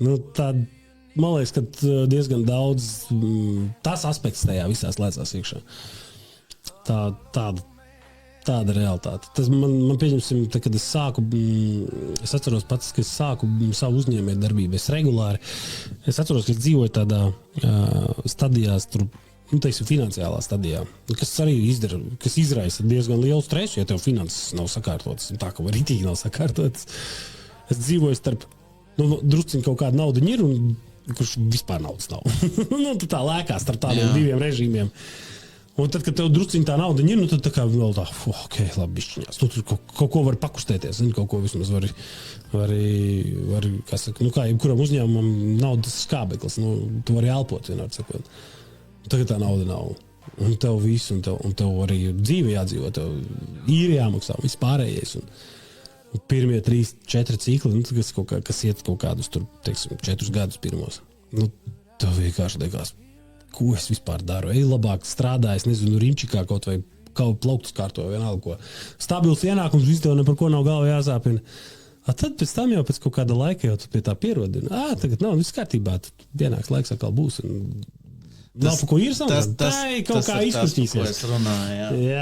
Nu, man liekas, ka diezgan daudz tas aspekts tajā visās lēcās iekšā. Tāda realitāte. Tas man pieņemsim, kad es sāku, es atceros pats, ka es sāku savu uzņēmēju darbību. Es atceros, ka es dzīvoju tādā stadijās, tur, teiksim, finansiālā stadijā, kas arī kas izraisa diezgan lielu stresu, ja tev finanses nav sakārtotas, un tā, ka ritīgi nav sakārtotas. Es dzīvoju starp, drusciņ kaut kāda nauda ir, un kurš vispār naudas nav. Tu tā lēkās starp tādiem diviem režīmiem. Un tad, kad tev drusciņ tā nauda ir, tad tā kā vēl tā, ok, labi, bišķiņās. Tur kaut ko var pakustēties, kaut ko vismaz var kā saka, kā jebkuram uzņēmumam naudas skābeklis, tu vari elpot vienādi sakot. Tagad tā nauda nav. Un tev viss, un tev arī dzīve jādzīvo, tev īri jāmaksā, viss pārējais. Un pirmie 3-4 cikli, kas iet kaut kādus tur, teiksim, 4 gadus pirmos. Tev vienkārši liekas, ko es vispār daru? Ej labāk strādāju, nezinu, Rimčikā kaut vai kaut plauktus kārtoju, vienalga ko. Stabils ienākums, viss tev ne par ko nav galva jāsāpina. Tad pēc tam jau pēc kaut kāda laika jau tu pie tā pierodi. Tagad nav, viss kārtībā, tad vienāks laiks atkal būs. Nav par ko ir samazāt. Tā kaut kā izkustīsies. Tas, ko es runāju, jā.